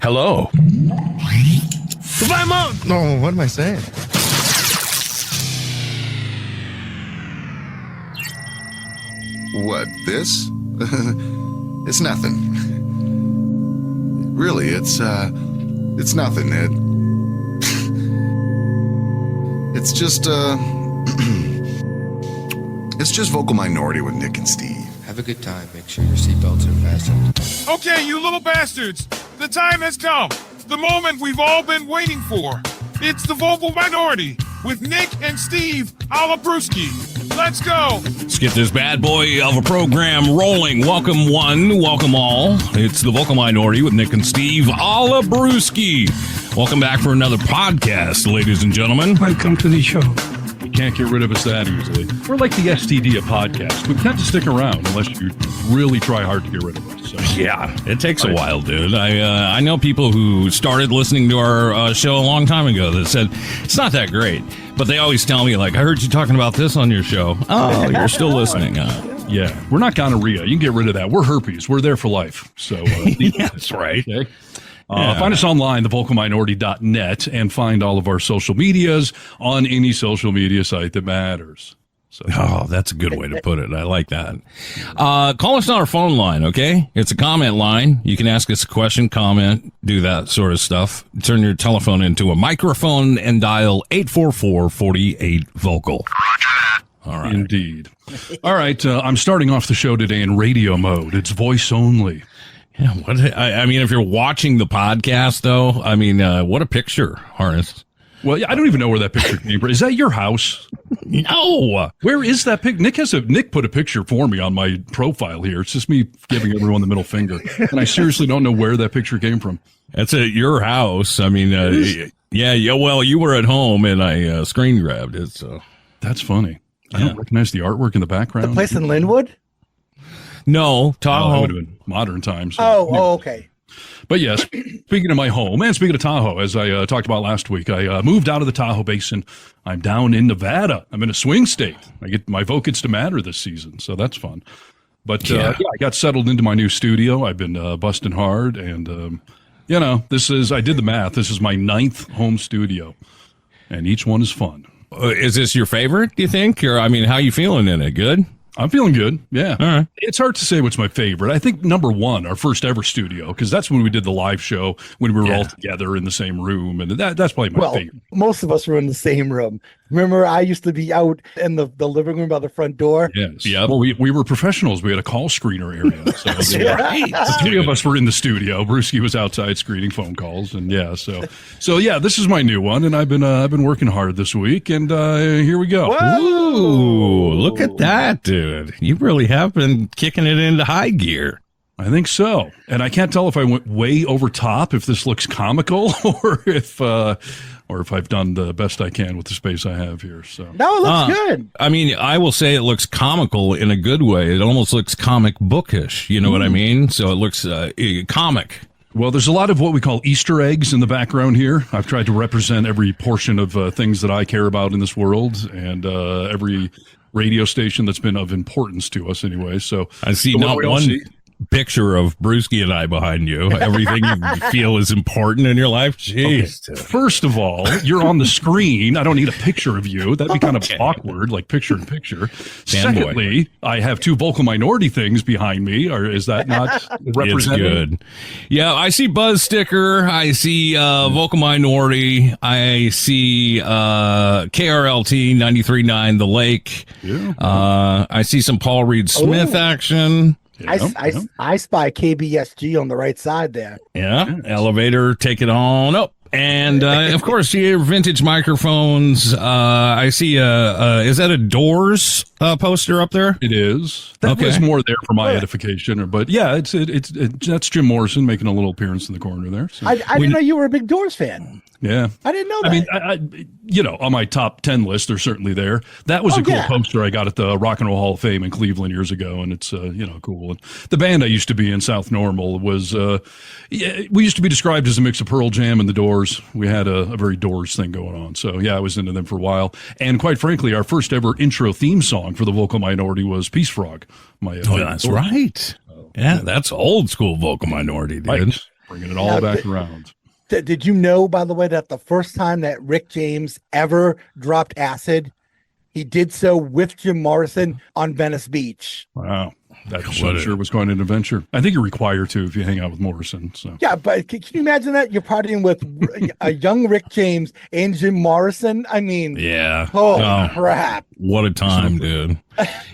Hello. No, what am I saying? What, this? It's nothing. Really, it's nothing, Ed. It's just, it's just Vocal Minority with Nick and Steve. Have a good time. Make sure your seatbelts are fastened. Okay, you little bastards. The time has come. The moment we've all been waiting for. It's the Vocal Minority with Nick and Steve Alabruski. Let's go. Let's get this bad boy of a program rolling. Welcome one, welcome all. It's the Vocal Minority with Nick and Steve Alabruski. Welcome back for another podcast, ladies and gentlemen. Welcome to the show. You can't get rid of us that easily. We're like the STD of podcasts. We tend to stick around unless you really try hard to get rid of us. So. Yeah, it takes a while, dude. I know people who started listening to our show a long time ago that said, it's not that great. But they always tell me, like, I heard you talking about this on your show. Oh, you're still listening. Yeah, we're not gonorrhea. You can get rid of that. We're herpes. We're there for life. So yeah, that's right. Okay. Find us online, thevocalminority.net, and find all of our social medias on any social media site that matters. So. Oh, that's a good way to put it. I like that. Call us on our phone line, okay? It's a comment line. You can ask us a question, comment, do that sort of stuff. Turn your telephone into a microphone and dial 844-48-VOCAL. All right. Indeed. All right. I'm starting off the show today in radio mode. It's voice only. Yeah. I mean, if you're watching the podcast, though, I mean, what a picture, Harness. Well, I don't even know where that picture came from. Is that your house? No. Where is that pic? Nick put a picture for me on my profile here. It's just me giving everyone the middle finger. And I seriously don't know where that picture came from. That's at your house. I mean, yeah. Well, you were at home and I screen grabbed it. So that's funny. I don't recognize the artwork in the background. The place in Linwood? No, Tahoe. That would have been modern times. Okay. But yes, speaking of my home and speaking of Tahoe, as I talked about last week, I moved out of the Tahoe Basin. I'm down in Nevada. I'm in a swing state. My vote gets to matter this season, so that's fun. But I got settled into my new studio. I've been busting hard, and I did the math. This is my 9th home studio, and each one is fun. Is this your favorite, do you think? Or, I mean, how you feeling in it? Good? I'm feeling good. Yeah. All right. It's hard to say what's my favorite. I think number one, our first ever studio, because that's when we did the live show when we were all together in the same room. And that's probably my favorite. Most of us were in the same room. Remember, I used to be out in the living room by the front door. Yes. Yeah. Well, we were professionals. We had a call screener area. So right. The 3 of us were in the studio. Brewski was outside screening phone calls. And so this is my new one. And I've been working hard this week. And here we go. Ooh, look at that, dude. You really have been kicking it into high gear. I think so. And I can't tell if I went way over top, if this looks comical, or if I've done the best I can with the space I have here. So no, it looks good. I mean, I will say it looks comical in a good way. It almost looks comic bookish. You know what I mean? So it looks comic. Well, there's a lot of what we call Easter eggs in the background here. I've tried to represent every portion of things that I care about in this world, and every radio station that's been of importance to us anyway. So I see not one picture of Brewski and I behind you. Everything you feel is important in your life. Jeez. Okay. First of all, you're on the screen. I don't need a picture of you. That'd be kind of awkward, like picture in picture. Secondly, I have 2 vocal minority things behind me. Or is that not represented? It's good. Yeah, I see Buzz sticker. I see vocal minority. I see KRLT 93.9 The Lake. Yeah. I see some Paul Reed Smith action. I spy KBSG on the right side there. Yeah, elevator, take it on up. And, of course, your vintage microphones. I see, is that a Doors poster up there? It is. That was more there for my edification. But, yeah, it's that's Jim Morrison making a little appearance in the corner there. So. I didn't know you were a big Doors fan. Yeah. I didn't know that. I mean, on my top 10 list, they're certainly there. That was a cool poster I got at the Rock and Roll Hall of Fame in Cleveland years ago, and it's, cool. And the band I used to be in, South Normal, was, we used to be described as a mix of Pearl Jam and the Doors. We had a very Doors thing going on. So, yeah, I was into them for a while. And quite frankly, our first ever intro theme song for the vocal minority was Peace Frog. That's right. Yeah, that's old school vocal minority, dude. Right. Bringing it all back around. Did you know, by the way, that the first time that Rick James ever dropped acid, he did so with Jim Morrison on Venice Beach? Wow. That sure was quite an adventure. I think you're required to if you hang out with Morrison. So yeah, but can you imagine that? You're partying with a young Rick James and Jim Morrison. I mean, yeah. Oh, crap. What a time, dude.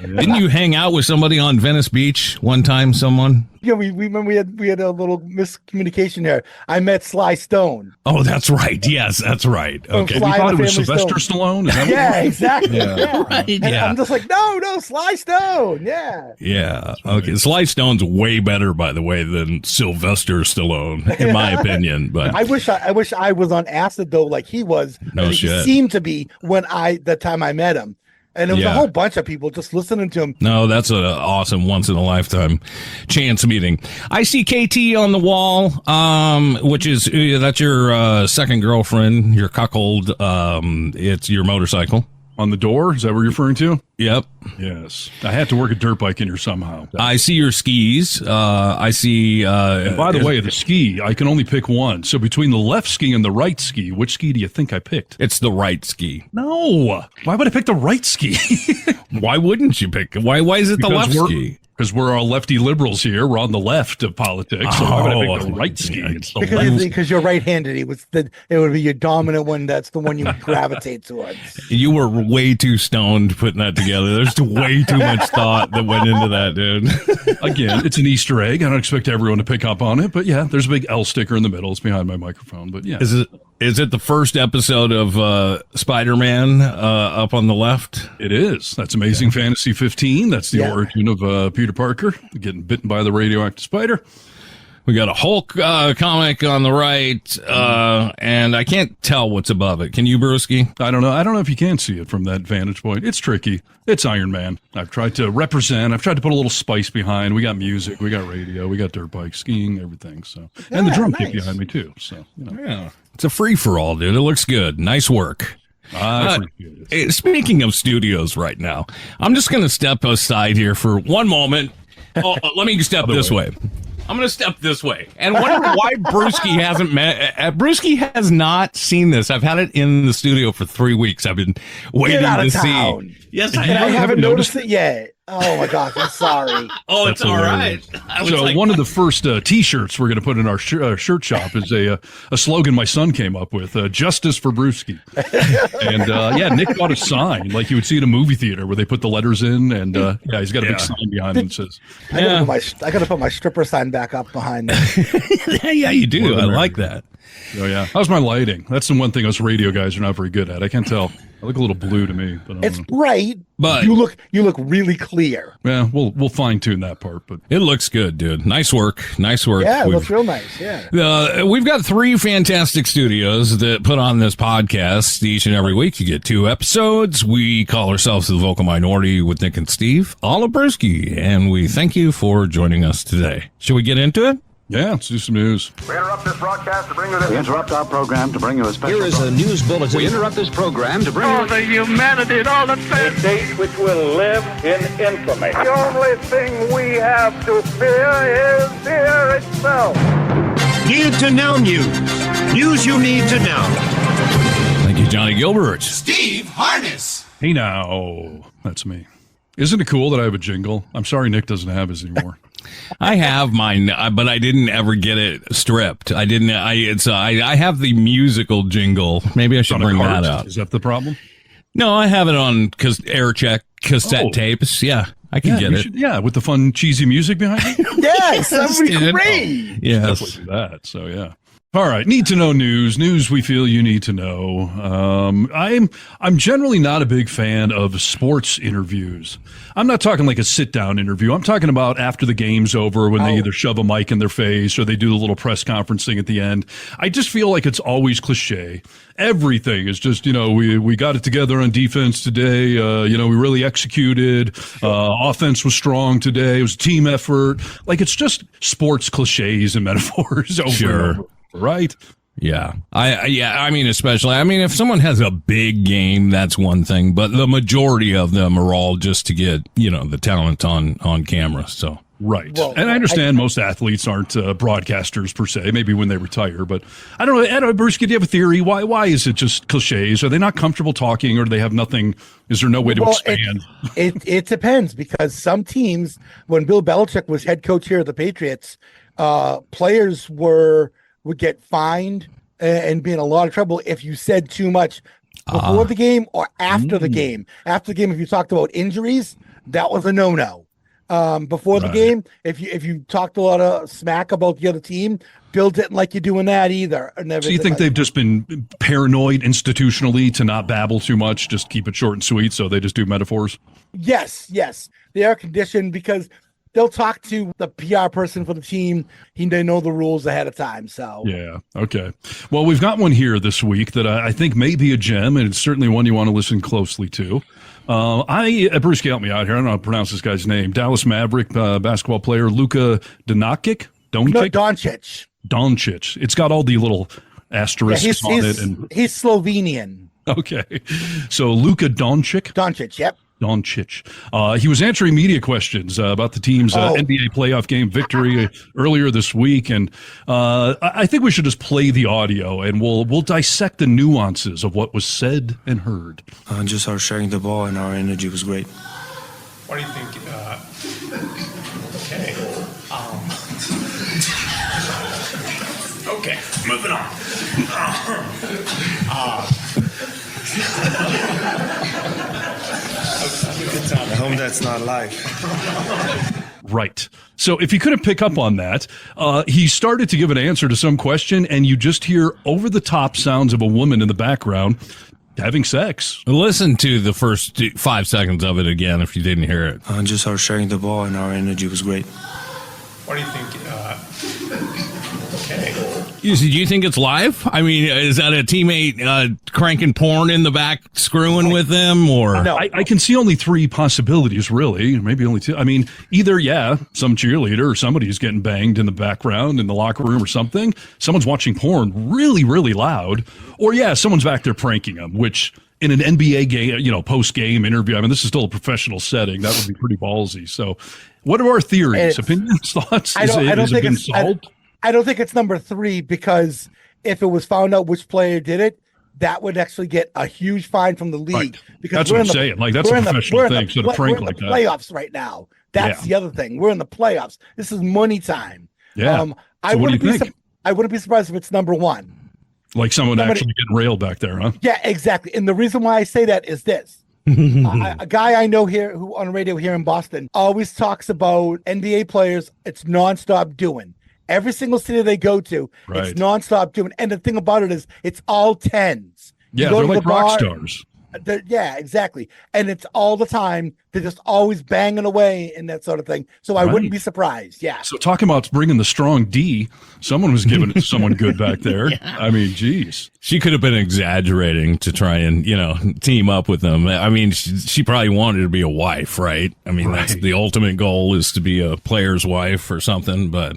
Didn't you hang out with somebody on Venice Beach one time, someone? Yeah, we remember we had a little miscommunication there. I met Sly Stone. Oh, that's right. Yes, that's right. Okay. You thought it was Sylvester Stallone? Is that yeah, exactly. Yeah. Right, yeah. I'm just like, no, Sly Stone. Yeah. Yeah. Okay. Sly Stone's way better, by the way, than Sylvester Stallone, in my opinion. But I wish I was on acid though, like he was. No shit. He seemed to be the time I met him. And there was a whole bunch of people just listening to him. No, that's an awesome once-in-a-lifetime chance meeting. I see KT on the wall, which is, that's your second girlfriend, your cuckold. It's your motorcycle. On the door? Is that what you're referring to? Yep. Yes. I had to work a dirt bike in here somehow. I see your skis. I see... and by the way, the ski, I can only pick one. So between the left ski and the right ski, which ski do you think I picked? It's the right ski. No. Why would I pick the right ski? Why wouldn't you pick it? Why is it the left ski? Because we're all lefty liberals here. We're on the left of politics. So why would I pick the right ski? It's the because you're right-handed. It would be your dominant one. That's the one you gravitate towards. You were way too stoned putting that together. There's way too much thought that went into that, dude. Again, it's an Easter egg. I don't expect everyone to pick up on it. But yeah, there's a big L sticker in the middle. It's behind my microphone. But yeah. Is it the first episode of Spider-Man up on the left? It is. That's Amazing Fantasy 15. That's the origin of Peter Parker getting bitten by the radioactive spider. We got a Hulk comic on the right, and I can't tell what's above it. Can you, Brewski? I don't know. I don't know if you can see it from that vantage point. It's tricky. It's Iron Man. I've tried to represent. I've tried to put a little spice behind. We got music. We got radio. We got dirt bike, skiing, everything. So, and the drum kit behind me too. So, yeah, it's a free for all, dude. It looks good. Nice work. Speaking of studios right now, I'm just going to step aside here for one moment. Let me step this way. I'm going to step this way and wonder why Brewski hasn't met. Brewski has not seen this. I've had it in the studio for 3 weeks. I've been waiting to see. Yes, I haven't noticed it yet. Oh my gosh, I'm sorry. Oh, it's all right. So one of the first T-shirts we're going to put in our shirt shop is a slogan my son came up with: "Justice for Brewski." And Nick bought a sign like you would see in a movie theater where they put the letters in, and he's got a big sign behind him that says, I got to put my stripper sign back up behind me. Yeah, you do. I like that. Oh yeah, how's my lighting? That's the one thing us radio guys are not very good at. I can't tell. I look a little blue to me, but it's bright. But you look really clear. Yeah, we'll fine tune that part, but it looks good, dude. Nice work. Yeah, it looks real nice. Yeah. We've got 3 fantastic studios that put on this podcast each and every week. You get 2 episodes. We call ourselves the Vocal Minority with Nick and Steve Olabrowski, and we thank you for joining us today. Should we get into it? Yeah, let's do some news. We interrupt this broadcast to bring you this. We interrupt our program to bring you a special. Here is a news bulletin. We interrupt this program to bring you the humanity, all the things. A date which will live in infamy. The only thing we have to fear is fear itself. Need to know news. News you need to know. Thank you, Johnny Gilbert. Steve Harness. Hey now, that's me. Isn't it cool that I have a jingle? I'm sorry Nick doesn't have his anymore. I have mine, but I didn't ever get it stripped. I have the musical jingle. Maybe I should bring that out. Is that the problem? No, I have it on air check cassette tapes. Yeah, I can get it. With the fun cheesy music behind it. Yes, that would be great. Yes, definitely do that. So yeah. All right, need to know news we feel you need to know. I'm generally not a big fan of sports interviews. I'm not talking like a sit down interview. I'm talking about after the game's over when they either shove a mic in their face or they do the little press conference thing at the end. I just feel like it's always cliche. Everything is just, we got it together on defense today. We really executed. Offense was strong today. It was a team effort. Like it's just sports cliches and metaphors over and over. Right. Yeah. I mean, if someone has a big game, that's one thing, but the majority of them are all just to get, the talent on camera. So Right. Well, and I understand most athletes aren't broadcasters per se, maybe when they retire. But I don't know, Bruce, do you have a theory? Why is it just cliches? Are they not comfortable talking, or do they have nothing? Is there no way to expand? It depends, because some teams, when Bill Belichick was head coach here at the Patriots, players would get fined and be in a lot of trouble if you said too much before the game or after the game. After the game, if you talked about injuries, that was a no-no. Before the game, if you talked a lot of smack about the other team, Bill didn't like you doing that either. So you think they've just been paranoid institutionally to not babble too much, just keep it short and sweet, so they just do metaphors? Yes. They are conditioned because they'll talk to the PR person for the team. They know the rules ahead of time. So yeah, okay. Well, we've got one here this week that I think may be a gem, and it's certainly one you want to listen closely to. Bruce, help me out here. I don't know how to pronounce this guy's name. Dallas Maverick basketball player Luka Doncic. Doncic. It's got all the little asterisks on it, and he's Slovenian. Okay, so Luka Doncic. Yep. Doncic. He was answering media questions about the team's NBA playoff game victory earlier this week, and I think we should just play the audio, and we'll dissect the nuances of what was said and heard. Just our sharing the ball and our energy was great. What do you think? Okay, moving on. I hope that's not live. Right. So if you couldn't pick up on that, he started to give an answer to some question, and you just hear over-the-top sounds of a woman in the background having sex. Listen to the first 5 seconds of it again if you didn't hear it. Just our sharing the ball and our energy was great. What do you think? Do you think it's live? I mean, is that a teammate cranking porn in the back, screwing with them, or? No, I can see only three possibilities, really. Maybe only two. I mean, either, some cheerleader or somebody's getting banged in the background in the locker room or something. Someone's watching porn really, really loud. Or, someone's back there pranking them, which in an NBA game, post-game interview, I mean, this is still a professional setting. That would be pretty ballsy. So what are our theories, opinions, thoughts? I don't think it's number 3, because if it was found out which player did it, that would actually get a huge fine from the league. Right. Because that's what I'm saying. Like, that's a professional thing. So to prank like that. Playoffs right now. That's the other thing. We're in the playoffs. This is money time. Yeah. I wouldn't be surprised if it's number 1. Like someone actually getting railed back there, huh? Yeah, exactly. And the reason why I say that is this. A guy I know here who on radio here in Boston always talks about NBA players. It's nonstop doing. Every single city they go to, it's nonstop doing. And the thing about it is, it's all 10s. Yeah, they're like rock stars. Yeah, exactly. And it's all the time. They're just always banging away and that sort of thing. So I wouldn't be surprised. Yeah. So talking about bringing the strong D, someone was giving it to someone good back there. I mean, geez. She could have been exaggerating to try and, team up with them. I mean, she probably wanted to be a wife, right? I mean, that's the ultimate goal, is to be a player's wife or something. But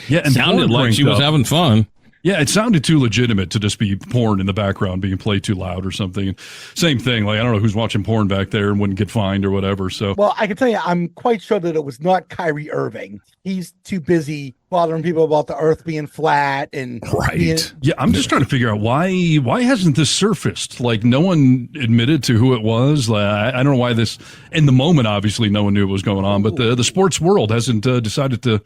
it sounded like she was having fun. Yeah, it sounded too legitimate to just be porn in the background being played too loud or something. Same thing. Like, I don't know who's watching porn back there and wouldn't get fined or whatever. So, well, I can tell you, I'm quite sure that it was not Kyrie Irving. He's too busy bothering people about the earth being flat and I'm just trying to figure out why hasn't this surfaced? Like, no one admitted to who it was. Like, I don't know why this, in the moment, obviously no one knew what was going on, but the sports world hasn't decided to.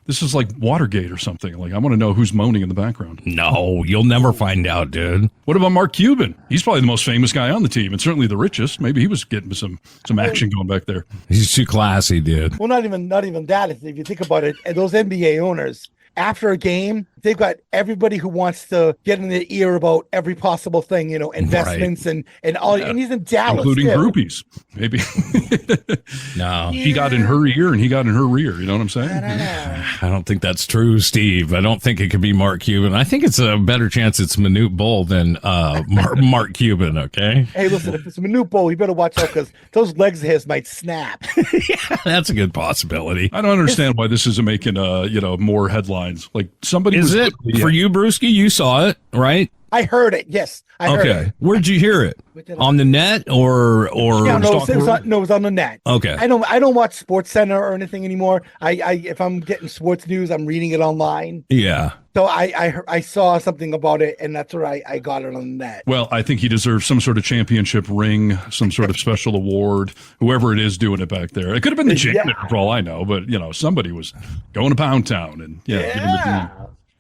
This is like Watergate or something. Like, I want to know who's moaning in the background. No, you'll never find out, dude. What about Mark Cuban? He's probably the most famous guy on the team, and certainly the richest. Maybe he was getting some action going back there. He's too classy, dude. Well, not even that. If you think about it, and those NBA owners, after a game, they've got everybody who wants to get in their ear about every possible thing, investments and all. Yeah. And he's in Dallas, including groupies. Maybe. No, he got in her ear and he got in her rear. You know what I'm saying? I don't think that's true, Steve. I don't think it could be Mark Cuban. I think it's a better chance it's Manute Bol than Mark Cuban. Okay. Hey, listen, if it's Manute Bol, you better watch out, because those legs of his might snap. Yeah, that's a good possibility. I don't understand why this isn't making more headlines. Like, somebody is it for you, Brewski? You saw it, right? I heard it. Yes, I heard it. Where'd you hear it? On the net or Yeah, no, it was on the net. Okay. I don't watch Sports Center or anything anymore. If I'm getting sports news, I'm reading it online. Yeah. So I saw something about it, and that's where I got it on the net. Well, I think he deserves some sort of championship ring, some sort of special award, whoever it is doing it back there. It could have been the janitor for all I know, but, somebody was going to Pound Town and, give him the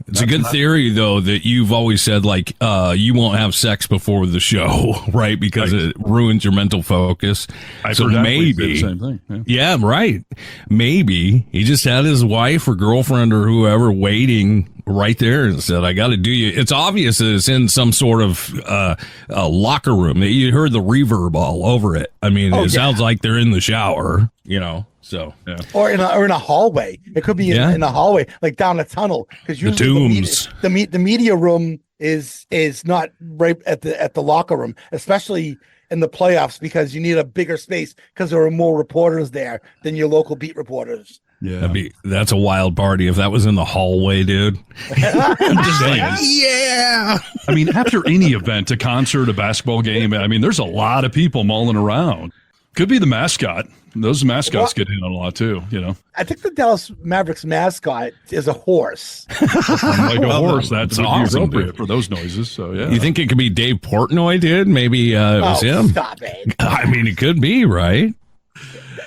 It's a good theory, though, that you've always said, like, you won't have sex before the show, right? Because it ruins your mental focus. So maybe the same thing. Yeah, right. Maybe he just had his wife or girlfriend or whoever waiting right there and said, I got to do you. It's obvious that it's in some sort of locker room. You heard the reverb all over it. I mean, it sounds like they're in the shower, So, yeah. Or in a hallway. It could be in a hallway, like down a tunnel. Because the tombs. The media room is not right at the locker room, especially in the playoffs, because you need a bigger space because there are more reporters there than your local beat reporters. Yeah, that's a wild party if that was in the hallway, dude. I'm just saying. Yeah. I mean, after any event, a concert, a basketball game, I mean, there's a lot of people mulling around. Could be the mascot. Those mascots get in on a lot too, I think the Dallas Mavericks mascot is a horse. Like a horse, that's awesome, appropriate for those noises. So yeah. You think it could be Dave Portnoy, dude? Maybe it was him. Stop it. I mean, it could be, right?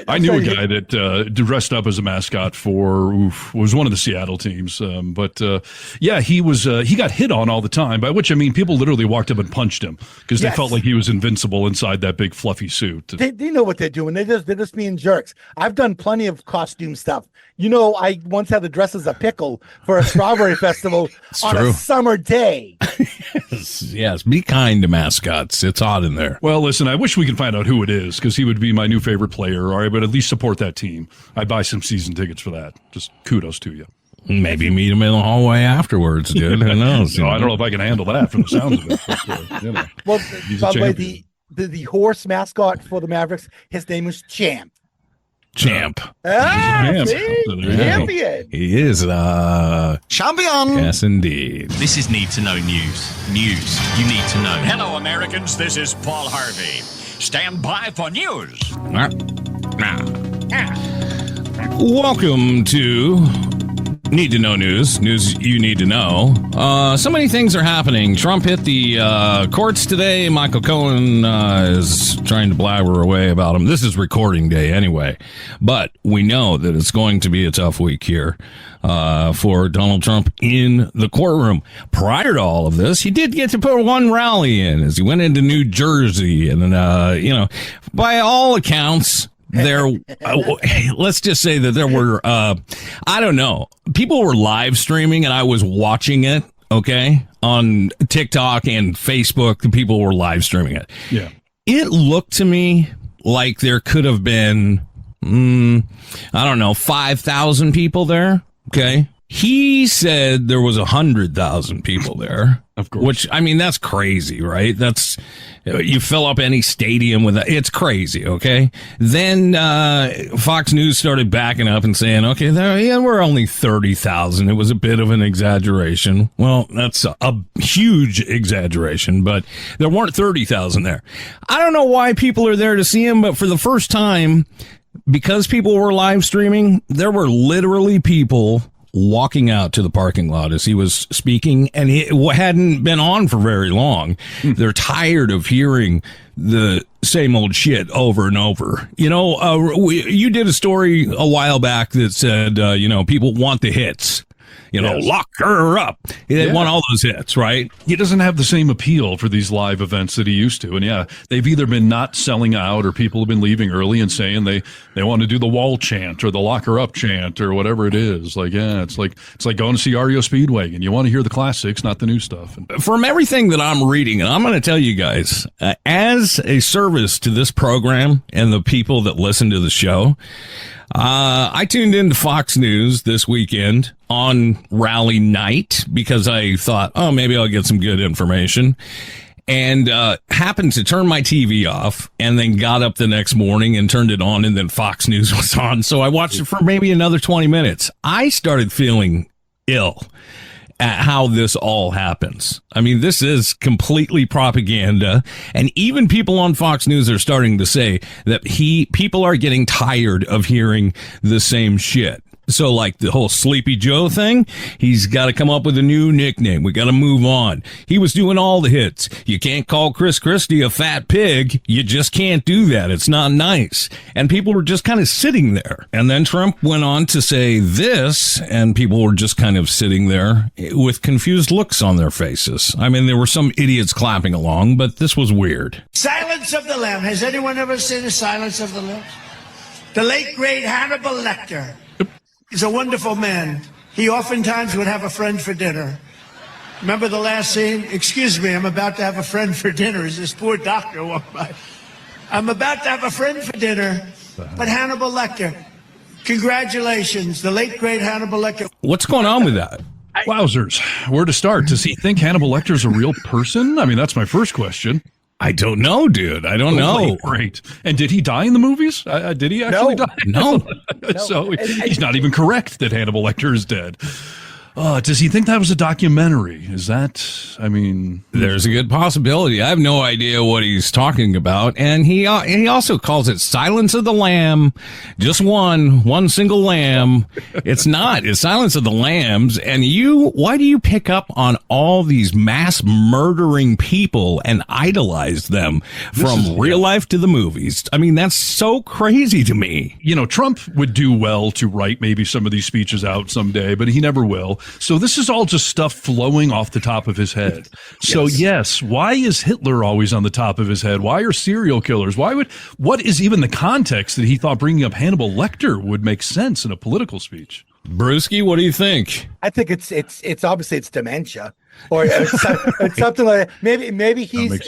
I knew a guy that dressed up as a mascot was one of the Seattle teams. But he got hit on all the time, by which I mean people literally walked up and punched him because they felt like he was invincible inside that big fluffy suit. They know what they're doing. They're just being jerks. I've done plenty of costume stuff. I once had to dress as a pickle for a strawberry festival on a summer day. Yes, be kind to mascots. It's hot in there. Well, listen, I wish we could find out who it is because he would be my new favorite player. All right, but at least support that team. I'd buy some season tickets for that. Just kudos to you. Maybe meet him in the hallway afterwards, dude. Who knows? I don't know if I can handle that from the sounds of it. But, Well, by the way, the horse mascot for the Mavericks, his name is Champ. Champ. Champion. He is champion. Yes, indeed. This is Need to Know News. News you need to know. Hello, Americans. This is Paul Harvey. Stand by for news. Welcome to Need to Know News you need to know. So many things are happening. Trump hit the courts today. Michael Cohen is trying to blabber away about him. This is recording day anyway, but we know that it's going to be a tough week here for Donald Trump in the courtroom. Prior to all of this, he did get to put one rally in as he went into New Jersey, and by all accounts, let's just say that there were, I don't know, people were live streaming and I was watching it, okay, on TikTok and Facebook. The people were live streaming it. Yeah. It looked to me like there could have been, I don't know, 5,000 people there, okay? He said there was 100,000 people there. Of course. Which, I mean, that's crazy, right? You fill up any stadium with that. It's crazy, okay? Then Fox News started backing up and saying, okay, we're only 30,000. It was a bit of an exaggeration. Well, that's a huge exaggeration, but there weren't 30,000 there. I don't know why people are there to see him, but for the first time, because people were live streaming, there were literally people walking out to the parking lot as he was speaking, and he hadn't been on for very long. They're tired of hearing the same old shit over and over. You did a story a while back that said, people want the hits. Lock her up. They want all those hits, right? He doesn't have the same appeal for these live events that he used to. And they've either been not selling out or people have been leaving early and saying they want to do the wall chant or the lock her up chant or whatever it is. It's like going to see REO Speedway and you want to hear the classics, not the new stuff. From everything that I'm reading, and I'm going to tell you guys, as a service to this program and the people that listen to the show, I tuned into Fox News this weekend on rally night because I thought, maybe I'll get some good information, and happened to turn my TV off and then got up the next morning and turned it on, and then Fox News was on. So I watched it for maybe another 20 minutes. I started feeling ill. at how this all happens. I mean, this is completely propaganda, and even people on Fox News are starting to say that people are getting tired of hearing the same shit. So like the whole Sleepy Joe thing, he's got to come up with a new nickname. We got to move on. He was doing all the hits. You can't call Chris Christie a fat pig. You just can't do that. It's not nice. And people were just kind of sitting there. And then Trump went on to say this, and people were just kind of sitting there with confused looks on their faces. I mean, there were some idiots clapping along, but this was weird. Silence of the Lambs. Has anyone ever seen the Silence of the Lambs? The late, great Hannibal Lecter. He's a wonderful man. He oftentimes would have a friend for dinner. Remember the last scene? Excuse me, I'm about to have a friend for dinner as this poor doctor walked by. I'm about to have a friend for dinner, but Hannibal Lecter. Congratulations, the late, great Hannibal Lecter. What's going on with that? Wowzers. Where to start? Does he think Hannibal Lecter's a real person? I mean, that's my first question. I don't know, dude. I don't know. Great. And did he die in the movies? Did he actually die? No. So he's not even correct that Hannibal Lecter is dead. Does he think that was a documentary? Is that, I mean... There's a good possibility. I have no idea what he's talking about. And he also calls it Silence of the Lamb. Just one single lamb. It's not. It's Silence of the Lambs. And why do you pick up on all these mass murdering people and idolize them from real life to the movies? I mean, that's so crazy to me. You know, Trump would do well to write maybe some of these speeches out someday, but he never will. So this is all just stuff flowing off the top of his head. So yes, why is Hitler always on the top of his head? Why are serial killers? What is even the context that he thought bringing up Hannibal Lecter would make sense in a political speech? Brewski, what do you think? I think it's obviously it's dementia, or it's something like that. Maybe he's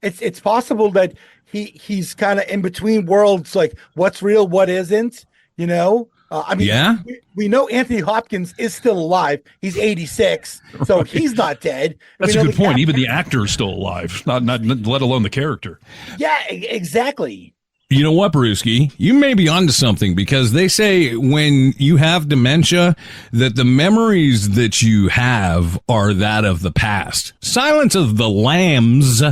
it's possible that he's kind of in between worlds, like what's real, what isn't, you know. I mean, we know Anthony Hopkins is still alive. He's 86, so he's not dead. That's a good point. Even the actor is still alive, not let alone the character. Yeah, exactly. You know what, Brewski? You may be onto something, because they say when you have dementia that the memories that you have are that of the past. Silence of the Lambs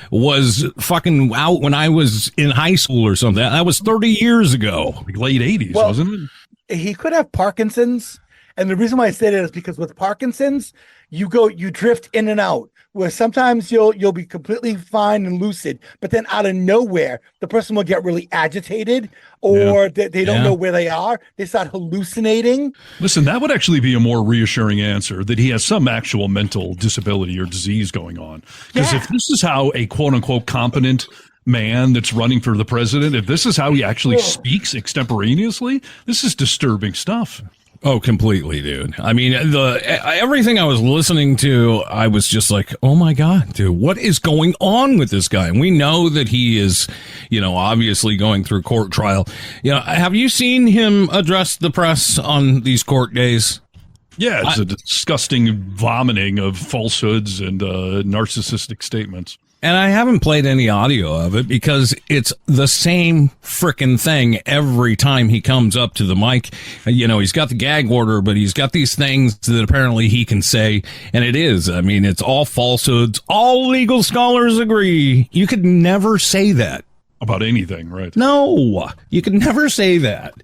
was fucking out when I was in high school or something. That was 30 years ago. Like late 80s, wasn't it? He could have Parkinson's. And the reason why I say that is because with Parkinson's, you drift in and out, where sometimes you'll be completely fine and lucid, but then out of nowhere, the person will get really agitated, or they don't know where they are. They start hallucinating. Listen, that would actually be a more reassuring answer, that he has some actual mental disability or disease going on. Because if this is how a quote unquote competent man that's running for the president, if this is how he actually speaks extemporaneously, this is disturbing stuff. Oh, completely, dude. I mean, everything I was listening to, I was just like, oh my God, dude, what is going on with this guy? And we know that he is, obviously going through court trial. Have you seen him address the press on these court days? Yeah, it's a disgusting vomiting of falsehoods and narcissistic statements. And I haven't played any audio of it because it's the same frickin' thing every time he comes up to the mic. He's got the gag order, but he's got these things that apparently he can say. And it is. I mean, it's all falsehoods. All legal scholars agree. You could never say that. About anything, right? No, you could never say that.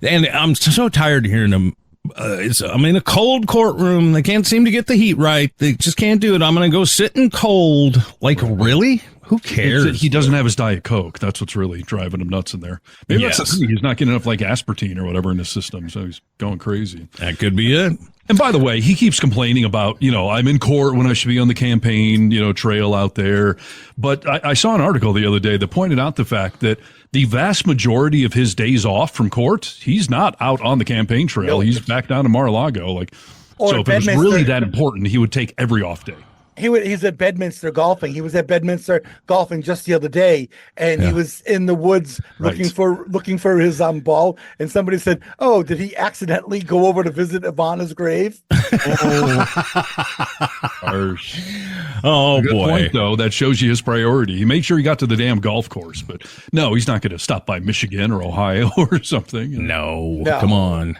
And I'm so tired of hearing him. I'm in a cold courtroom. They can't seem to get the heat right. They just can't do it. I'm going to go sit in cold. Like, really? Who cares? He doesn't have his Diet Coke. That's what's really driving him nuts in there. Maybe that's the thing. He's not getting enough like aspartame or whatever in his system, so he's going crazy. That could be it. And by the way, he keeps complaining about, I'm in court when I should be on the campaign, trail out there. But I saw an article the other day that pointed out the fact that the vast majority of his days off from court, he's not out on the campaign trail. He's back down to Mar-a-Lago. So if it was really that important, he would take every off day. He's at Bedminster golfing. He was at Bedminster golfing just the other day, and he was in the woods looking for his ball. And somebody said, "Oh, did he accidentally go over to visit Ivana's grave?" Harsh. Oh, good boy. Point, though, that shows you his priority. He made sure he got to the damn golf course, but no, he's not going to stop by Michigan or Ohio or something. No, come on.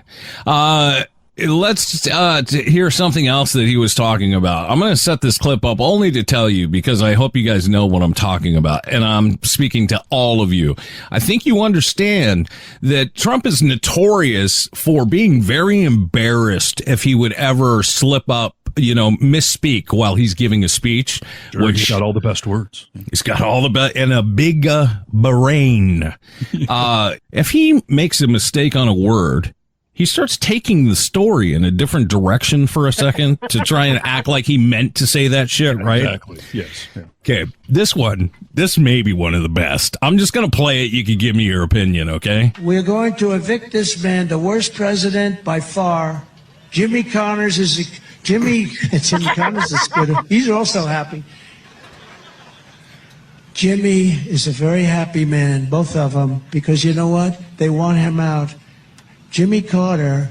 let's hear something else that he was talking about. I'm going to set this clip up only to tell you, because I hope you guys know what I'm talking about. And I'm speaking to all of you. I think you understand that Trump is notorious for being very embarrassed if he would ever slip up, misspeak while he's giving a speech. Sure, he's got all the best words. He's got all the best, and a big brain. If he makes a mistake on a word, he starts taking the story in a different direction for a second to try and act like he meant to say that shit, right? Exactly. Yes. Yeah. Okay, this may be one of the best. I'm just going to play it. You can give me your opinion, okay? We're going to evict this man, the worst president by far. Jimmy Connors is good. He's also happy. Jimmy is a very happy man, both of them, because you know what? They want him out. Jimmy Carter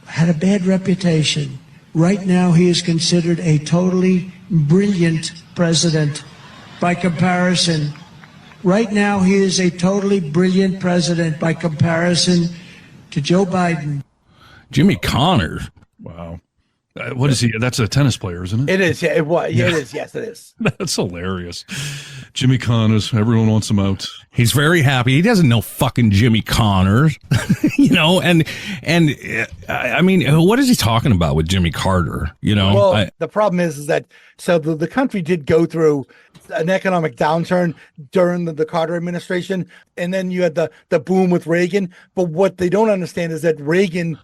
had a bad reputation. Right now, he is considered a totally brilliant president by comparison. Right now, he is a totally brilliant president by comparison to Joe Biden. Jimmy Connors. Wow. What is he? That's a tennis player, isn't it? It is. Yeah, it is. Yes, it is. That's hilarious. Jimmy Connors. Everyone wants him out. He's very happy. He doesn't know fucking Jimmy Connors, and I mean, what is he talking about with Jimmy Carter? Well, the problem is that the country did go through an economic downturn during the Carter administration, and then you had the boom with Reagan. But what they don't understand is that Reagan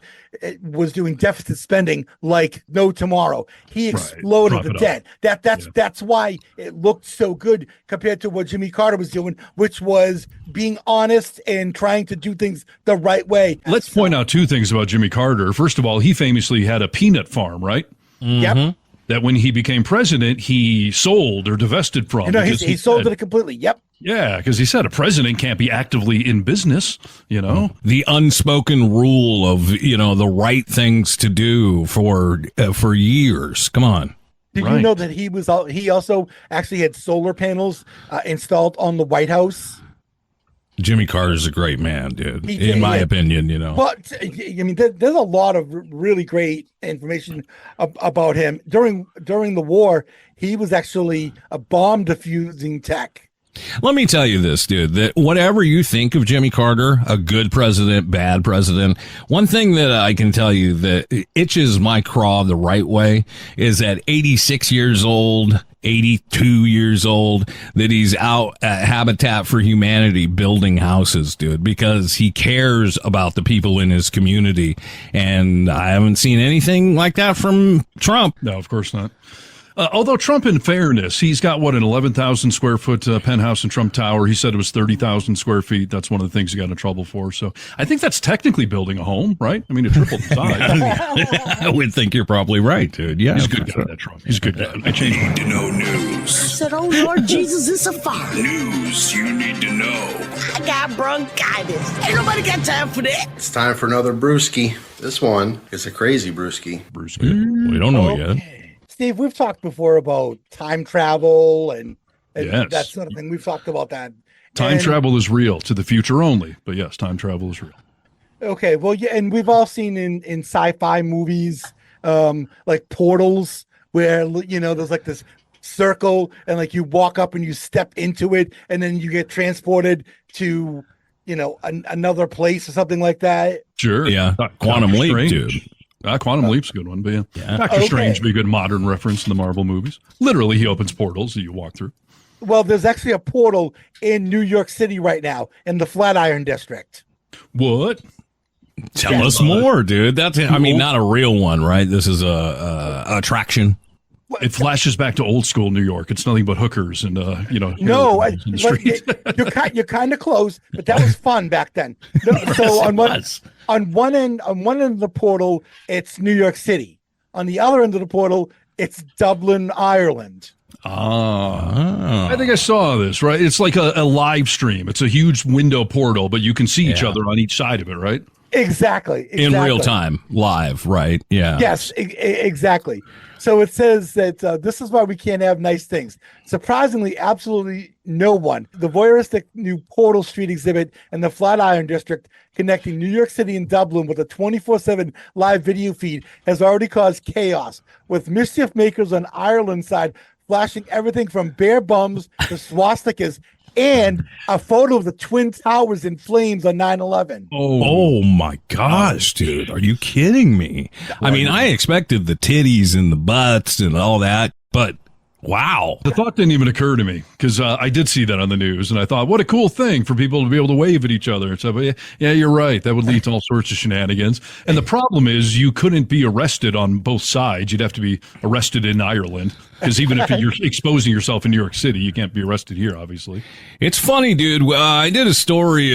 was doing deficit spending like no tomorrow. He exploded the debt. That's why it looked so good compared to what Jimmy Carter was doing, which was being honest and trying to do things the right way. Let's point out two things about Jimmy Carter. First of all, he famously had a peanut farm, right? Mm-hmm. Yep. That when he became president, he sold or divested from. He sold it completely. Yep. Yeah, because he said a president can't be actively in business, The unspoken rule of, the right things to do for years. Come on. Did you know that he also actually had solar panels installed on the White House? Jimmy Carter's a great man, dude, in my opinion, But, I mean, there's a lot of really great information about him. During the war, he was actually a bomb diffusing tech. Let me tell you this, dude, that whatever you think of Jimmy Carter, a good president, bad president, one thing that I can tell you that itches my craw the right way is at 86 years old, 82 years old, that he's out at Habitat for Humanity building houses, dude, because he cares about the people in his community. And I haven't seen anything like that from Trump. No, of course not. Although Trump, in fairness, he's got, an 11,000 square foot penthouse in Trump Tower. He said it was 30,000 square feet. That's one of the things he got in trouble for. So I think that's technically building a home, right? I mean, it tripled the size. I would think you're probably right, dude. Yeah. He's a good guy, that Trump. He's a good guy. I changed my need to know news. I said, oh, Lord Jesus, it's a fire. News you need to know. I got bronchitis. Ain't nobody got time for that. It's time for another brewski. This one is a crazy brewski. We don't know yet. Steve, we've talked before about time travel and yes. that sort of thing. We've talked about that. Time travel is real to the future only, but yes, time travel is real. Okay, well, yeah, and we've all seen in sci-fi movies like portals where, there's like this circle and like you walk up and you step into it and then you get transported to, another place or something like that. Sure. Yeah. Quantum Leap, dude. Quantum Leap's a good one, but yeah. Doctor Strange would be a good modern reference in the Marvel movies. Literally, he opens portals that you walk through. Well, there's actually a portal in New York City right now in the Flatiron District. What? Tell us more, dude. That's not a real one, right? This is a attraction. It flashes back to old school New York. It's nothing but hookers and no, you're kind of close, but that was fun back then. So on one end of the portal, it's New York City. On the other end of the portal, it's Dublin, Ireland. I think I saw this, right? It's like a live stream. It's a huge window portal, but you can see each other on each side of it, right? Exactly. In real time, live, right? Yeah. Yes, exactly. So it says that this is why we can't have nice things. Surprisingly, absolutely no one. The voyeuristic new Portal Street exhibit in the Flatiron District connecting New York City and Dublin with a 24/7 live video feed has already caused chaos, with mischief makers on Ireland's side flashing everything from bare bums to swastikas and a photo of the Twin Towers in flames on 9/11. Oh my gosh, dude. Are you kidding me? I mean, I expected the titties and the butts and all that, but wow. The thought didn't even occur to me because I did see that on the news, and I thought, what a cool thing for people to be able to wave at each other. So, but yeah, you're right. That would lead to all sorts of shenanigans. And the problem is you couldn't be arrested on both sides. You'd have to be arrested in Ireland because even if you're exposing yourself in New York City, you can't be arrested here, obviously. It's funny, dude. I did a story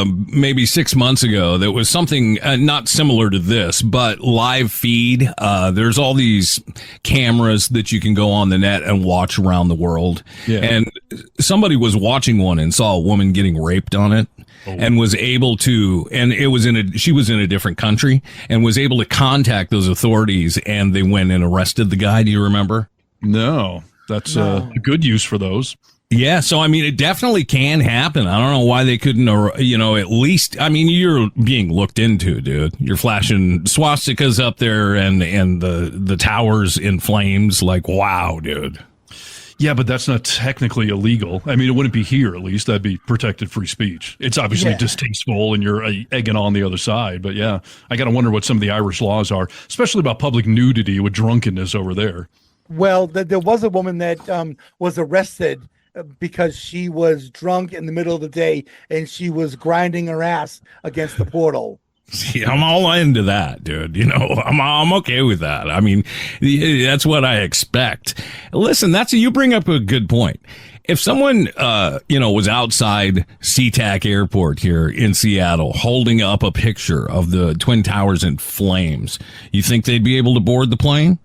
maybe 6 months ago that was something not similar to this, but live feed. There's all these cameras that you can go on the net and watch around the world. Yeah. And somebody was watching one and saw a woman getting raped on it. And was able to, and she was in a different country and was able to contact those authorities, and they went and arrested the guy. Do you remember? No, that's a good use for those. Yeah, so I mean, it definitely can happen. I don't know why they couldn't, at least, I mean, you're being looked into, dude. You're flashing swastikas up there and the towers in flames. Like, wow, dude. Yeah, but that's not technically illegal. I mean, it wouldn't be here, at least. That'd be protected free speech. It's obviously distasteful and you're egging on the other side. But yeah, I got to wonder what some of the Irish laws are, especially about public nudity with drunkenness over there. Well, there was a woman that was arrested because she was drunk in the middle of the day and she was grinding her ass against the portal. See, I'm all into that, dude. I'm okay with that. I mean, that's what I expect. Listen, you bring up a good point. If someone, was outside SeaTac Airport here in Seattle holding up a picture of the Twin Towers in flames, you think they'd be able to board the plane?